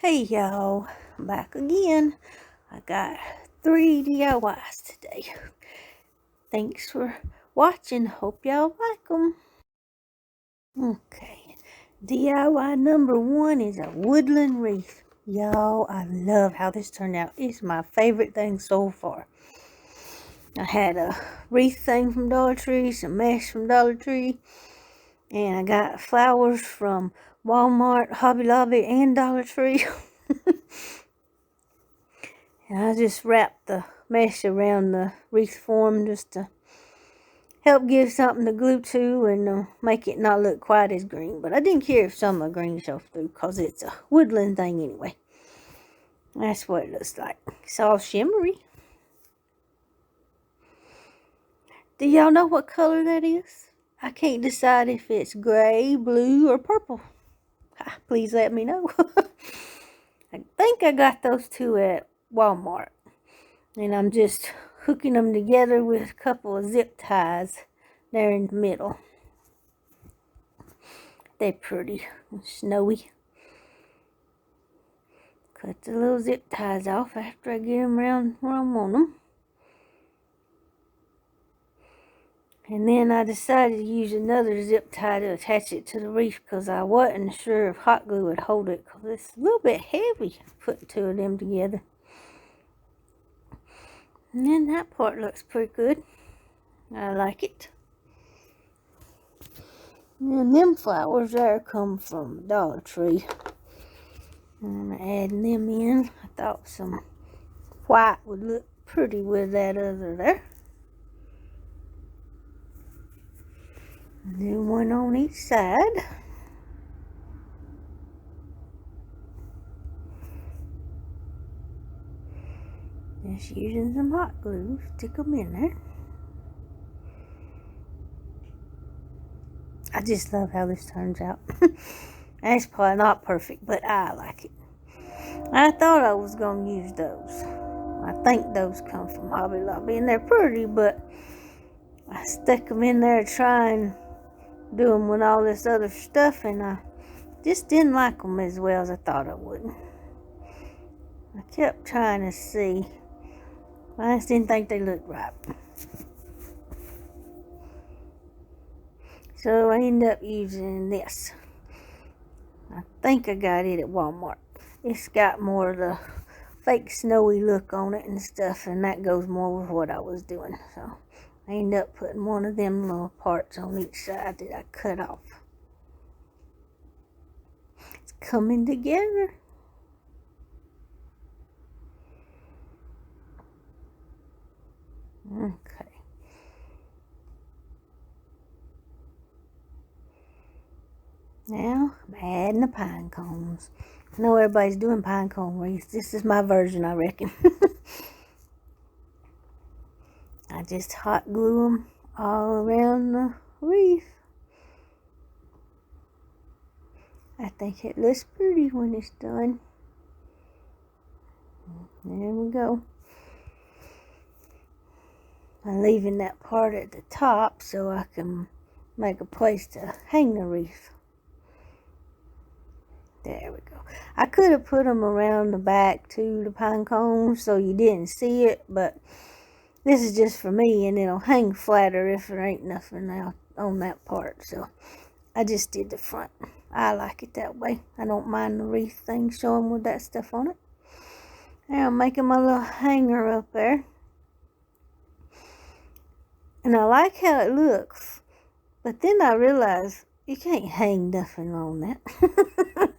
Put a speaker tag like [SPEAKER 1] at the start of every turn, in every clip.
[SPEAKER 1] Hey y'all, I'm back again. I got 3 DIYs today. Thanks for watching. Hope y'all like them. Okay, DIY number 1 is a woodland wreath. Y'all, I love how this turned out. It's my favorite thing so far. I had a wreath thing from Dollar Tree, some mesh from Dollar Tree, and I got flowers from Walmart, Hobby Lobby, and Dollar Tree. And I just wrapped the mesh around the wreath form just to help give something to glue to and make it not look quite as green. But I didn't care if some of the green showed through because it's a woodland thing anyway. That's what it looks like. It's all shimmery. Do y'all know what color that is? I can't decide if it's gray, blue, or purple. Please let me know. I think I got those two at Walmart. And I'm just hooking them together with a couple of zip ties there in the middle. They're pretty and snowy. Cut the little zip ties off after I get them around where I want them. And then I decided to use another zip tie to attach it to the wreath because I wasn't sure if hot glue would hold it because it's a little bit heavy putting two of them together. And then that part looks pretty good. I like it. And them flowers there come from Dollar Tree. And I'm adding them in. I thought some white would look pretty with that other there. Do one on each side. Just using some hot glue, stick them in there. I just love how this turns out. That's probably not perfect, but I like it. I thought I was going to use those. I think those come from Hobby Lobby, and they're pretty, but I stuck them in there to try and do them with all this other stuff, and I just didn't like them as well as I thought I would. I kept trying to see. I just didn't think they looked right. So I ended up using this. I think I got it at Walmart. It's got more of the fake snowy look on it and stuff, and that goes more with what I was doing. So I ended up putting one of them little parts on each side that I cut off. It's coming together. Okay. Now I'm adding the pine cones. I know everybody's doing pine cone wreaths. This is my version, I reckon. I just hot glue them all around the wreath. I think it looks pretty when it's done. There we go. I'm leaving that part at the top so I can make a place to hang the wreath. There we go. I could have put them around the back to the pine cones so you didn't see it, but this is just for me, and it'll hang flatter if there ain't nothing out on that part. So I just did the front. I like it that way. I don't mind the wreath thing showing with that stuff on it. Now I'm making my little hanger up there. And I like how it looks. But then I realized you can't hang nothing on that.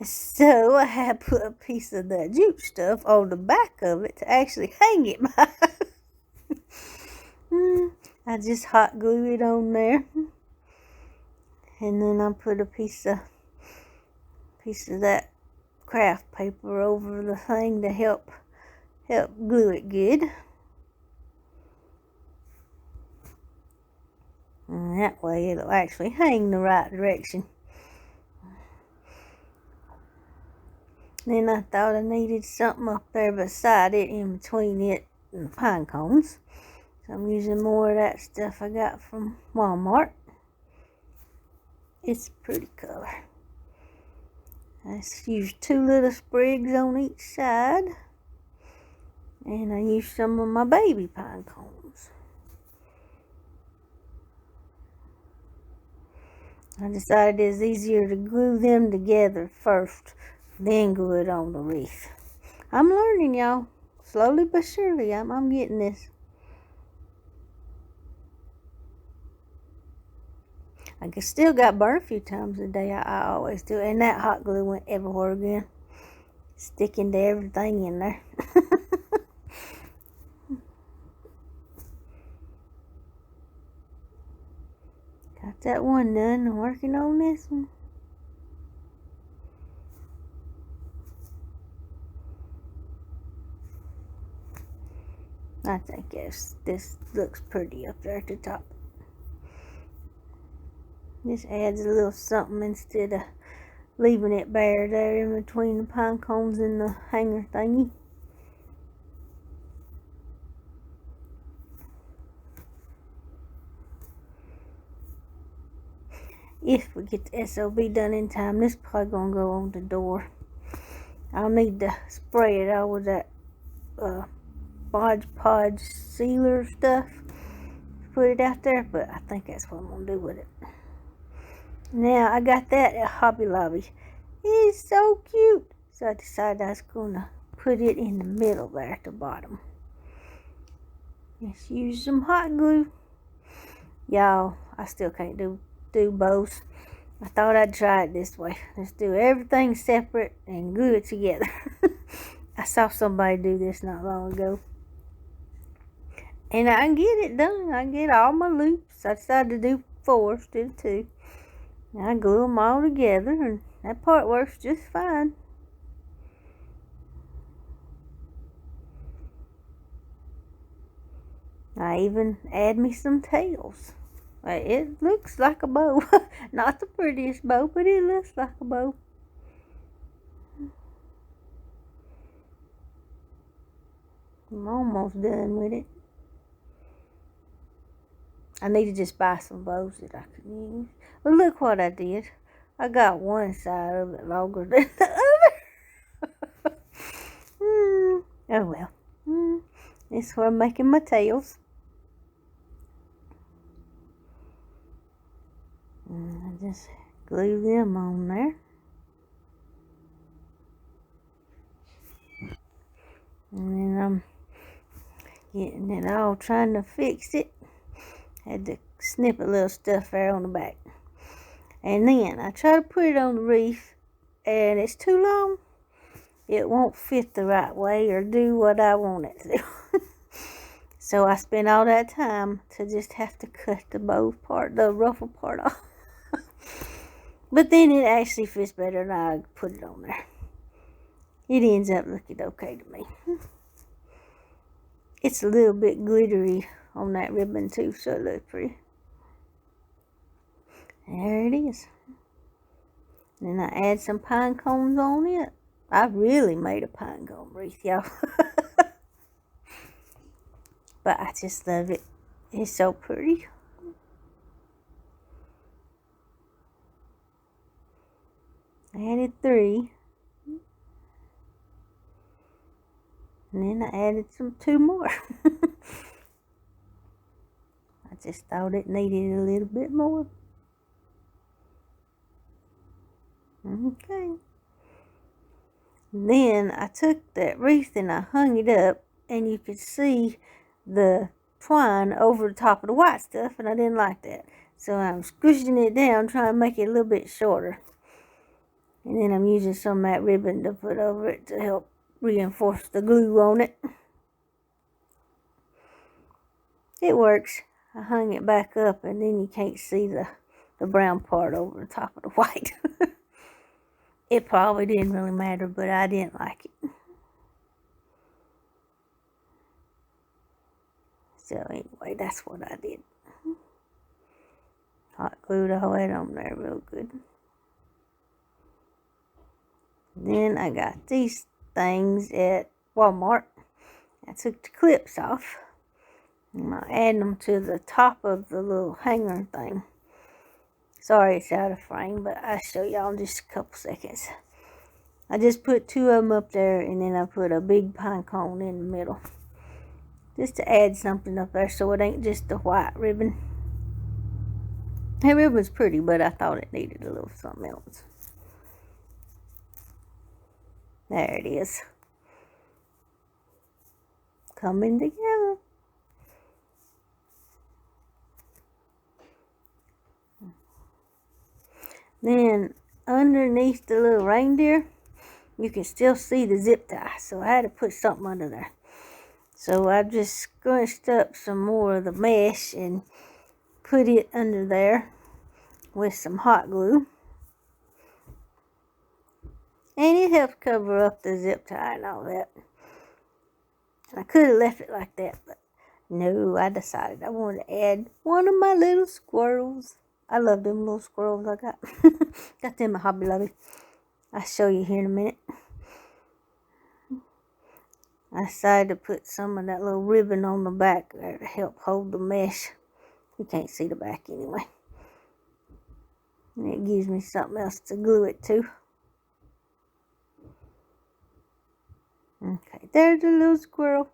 [SPEAKER 1] So I had put a piece of that jute stuff on the back of it to actually hang it by. I just hot glue it on there. And then I put a piece of that craft paper over the thing to help glue it good. And that way it'll actually hang the right direction. Then I thought I needed something up there beside it, in between it and the pine cones. So I'm using more of that stuff I got from Walmart. It's a pretty color. I just used 2 little sprigs on each side. And I used some of my baby pine cones. I decided it's easier to glue them together first, then glue it on the wreath. I'm learning, y'all. Slowly but surely, I'm getting this. I still got burnt a few times a day. I always do. And that hot glue went everywhere again. Sticking to everything in there. Got that one done. I'm working on this one. I think this looks pretty up there at the top. This adds a little something instead of leaving it bare there in between the pine cones and the hanger thingy. If we get the SOB done in time, this is probably going to go on the door. I'll need to spray it out with that Mod Podge sealer stuff. Put it out there, but I think that's what I'm going to do with it. Now, I got that at Hobby Lobby. It's so cute. So I decided I was going to put it in the middle there at the bottom. Let's use some hot glue. Y'all, I still can't do both. I thought I'd try it this way. Let's do everything separate and glue it together. I saw somebody do this not long ago. And I can get it done. I can get all my loops. I decided to do 4 instead of 2. And I glue them all together, and that part works just fine. I even add me some tails. It looks like a bow. Not the prettiest bow, but it looks like a bow. I'm almost done with it. I need to just buy some bows that I can use. But look what I did. I got one side of it longer than the other. Oh well. This is where I'm making my tails. And I just glue them on there. And then I'm getting it all, trying to fix it. Had to snip a little stuff there on the back. And then I try to put it on the wreath, and it's too long. It won't fit the right way or do what I want it to. So I spent all that time to just have to cut the bow part, the ruffle part off. But then it actually fits better than I put it on there. It ends up looking okay to me. It's a little bit glittery on that ribbon too, so it looks pretty. There it is. Then I add some pine cones on it. I really made a pine cone wreath, y'all. But I just love it. It's so pretty. I added 3. And then I added 2 more. I just thought it needed a little bit more. Okay. Then I took that wreath and I hung it up, and you could see the twine over the top of the white stuff, and I didn't like that. So I'm squishing it down, trying to make it a little bit shorter. And then I'm using some of that ribbon to put over it to help reinforce the glue on it. It works. I hung it back up, and then you can't see the brown part over the top of the white. It probably didn't really matter, but I didn't like it. So anyway, that's what I did. Hot glued all that on there real good. Then I got these things at Walmart. I took the clips off. I'm adding them to the top of the little hanger thing. Sorry it's out of frame, but I'll show y'all in just a couple seconds. I just put 2 of them up there, and then I put a big pine cone in the middle. Just to add something up there so it ain't just the white ribbon. That ribbon's pretty, but I thought it needed a little something else. There it is. Coming together. Then underneath the little reindeer, you can still see the zip tie. So I had to put something under there. So I just scrunched up some more of the mesh and put it under there with some hot glue. And it helps cover up the zip tie and all that. I could have left it like that, but no, I decided I wanted to add one of my little squirrels. I love them little squirrels I got. Got them at Hobby Lobby. I'll show you here in a minute. I decided to put some of that little ribbon on the back there to help hold the mesh. You can't see the back anyway. And it gives me something else to glue it to. Okay, there's a little squirrel.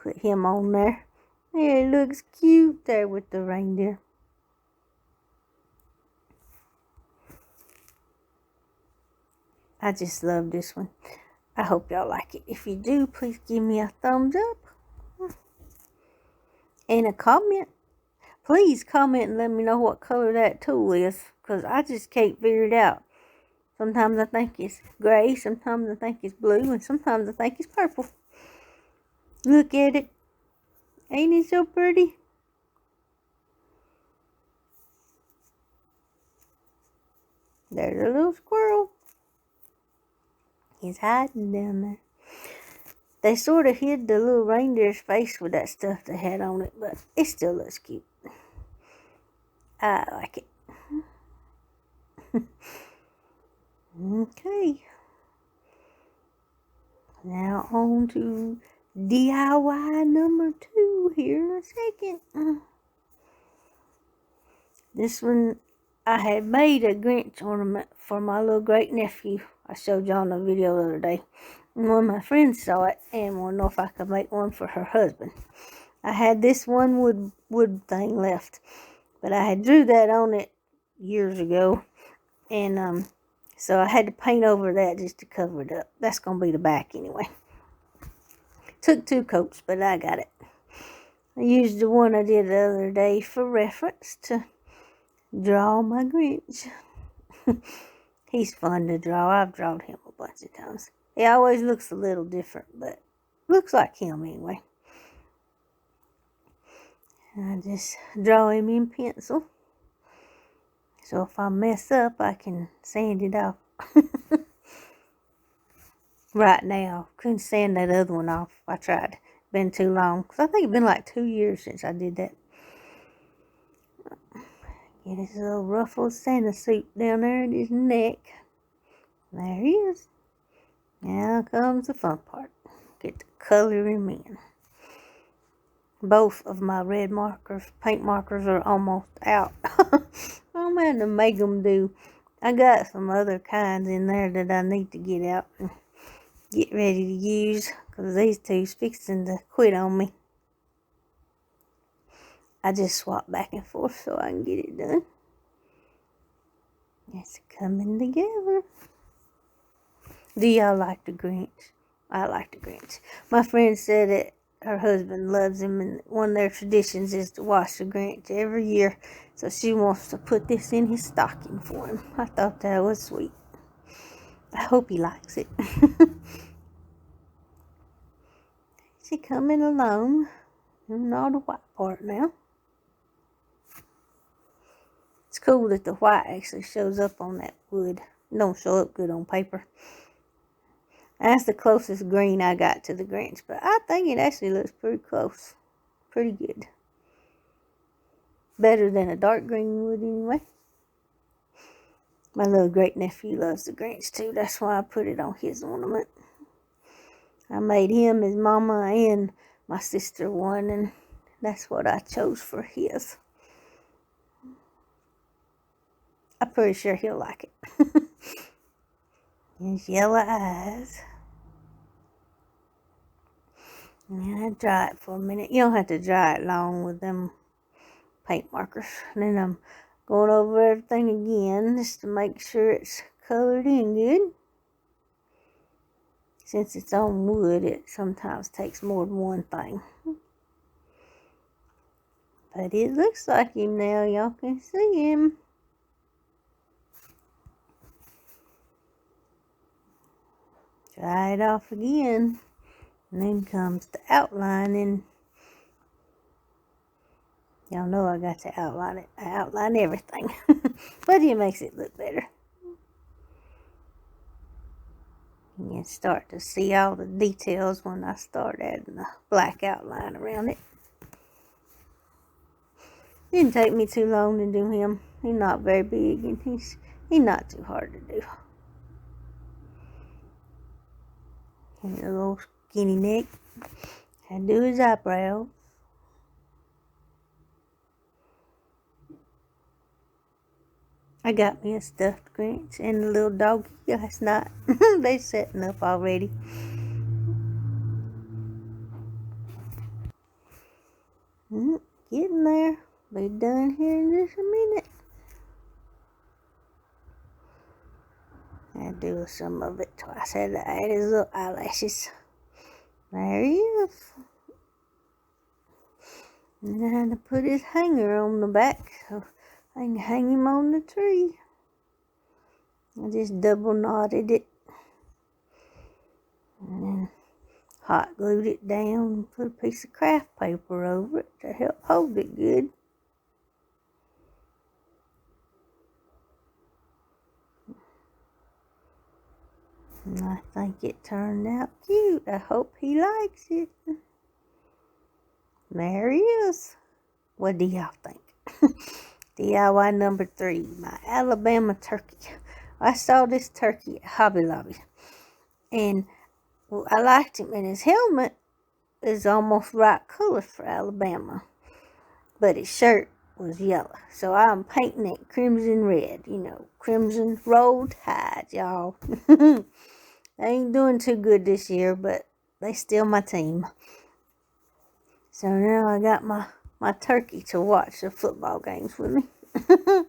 [SPEAKER 1] Put him on there. There, it looks cute there with the reindeer. I just love this one. I hope y'all like it. If you do, please give me a thumbs up. And a comment. Please comment and let me know what color that tool is, because I just can't figure it out. Sometimes I think it's gray, sometimes I think it's blue, and sometimes I think it's purple. Look at it. Ain't it so pretty? There's a little squirrel. He's hiding down there. They sort of hid the little reindeer's face with that stuff they had on it, but it still looks cute. I like it. Okay. Now on to DIY number 2 here in a second. This one, I had made a Grinch ornament for my little great nephew. I showed y'all in a video the other day. And one of my friends saw it and wanted to know if I could make one for her husband. I had this one wood thing left, but I had drew that on it years ago, and so I had to paint over that just to cover it up. That's gonna be the back anyway. Took 2 coats, but I got it. I used the one I did the other day for reference to draw my Grinch. He's fun to draw. I've drawn him a bunch of times. He always looks a little different, but looks like him anyway. I just draw him in pencil. So if I mess up, I can sand it off. Right now. Couldn't sand that other one off. I tried. Been too long. Because I think it's been like 2 years since I did that. Get his little ruffled Santa suit down there in his neck. There he is. Now comes the fun part. Get to color him in. Both of my red markers, paint markers, are almost out. I'm having to make them do. I got some other kinds in there that I need to get out and get ready to use, because these two's fixing to quit on me. I just swap back and forth so I can get it done. It's coming together. Do y'all like the Grinch? I like the Grinch. My friend said that her husband loves him, and one of their traditions is to wash the Grinch every year. So she wants to put this in his stocking for him. I thought that was sweet. I hope he likes it. Is he coming along? Doing all the white part now. It's cool that the white actually shows up on that wood. It don't show up good on paper. That's the closest green I got to the Grinch, but I think it actually looks pretty close. Pretty good. Better than a dark green would anyway. My little great nephew loves the Grinch too. That's why I put it on his ornament. I made him, his mama, and my sister one, and that's what I chose for his. I'm pretty sure he'll like it. His yellow eyes. And I dry it for a minute. You don't have to dry it long with them paint markers. And then I'm going over everything again just to make sure it's colored in good. Since it's on wood, it sometimes takes more than one thing. But it looks like him now. Y'all can see him. Dry it off again. And then comes the outlining. Y'all know I got to outline it. I outline everything. But it makes it look better. You can start to see all the details when I start adding the black outline around it. Didn't take me too long to do him. He's not very big and he's not too hard to do. And a little skinny neck. I do his eyebrows. I got me a stuffed Grinch and a little doggy last night. They setting up already. Getting there. Be done here in just a minute. I do some of it twice. I had to add his little eyelashes. There he is. And I had to put his hanger on the back so I can hang him on the tree. I just double knotted it. And then hot glued it down and put a piece of craft paper over it to help hold it good. And I think it turned out cute. I hope he likes it. There he is. What do y'all think? DIY number 3, my Alabama turkey. I saw this turkey at Hobby Lobby. And I liked him. And his helmet is almost right color for Alabama. But his shirt was yellow. So I'm painting it crimson red. You know, crimson roll tide, y'all. They ain't doing too good this year, but they still my team. So now I got my turkey to watch the football games with me. I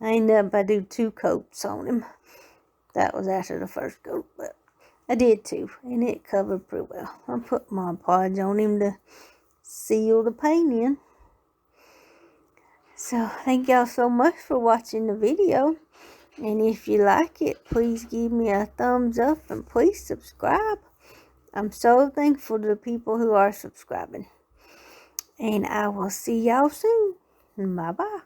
[SPEAKER 1] ended up, I do 2 coats on him. That was after the first coat, but I did 2, and it covered pretty well. I put Mod Podge on him to seal the paint in. So thank y'all so much for watching the video. And if you like it, please give me a thumbs up and please subscribe. I'm so thankful to the people who are subscribing. And I will see y'all soon. Bye-bye.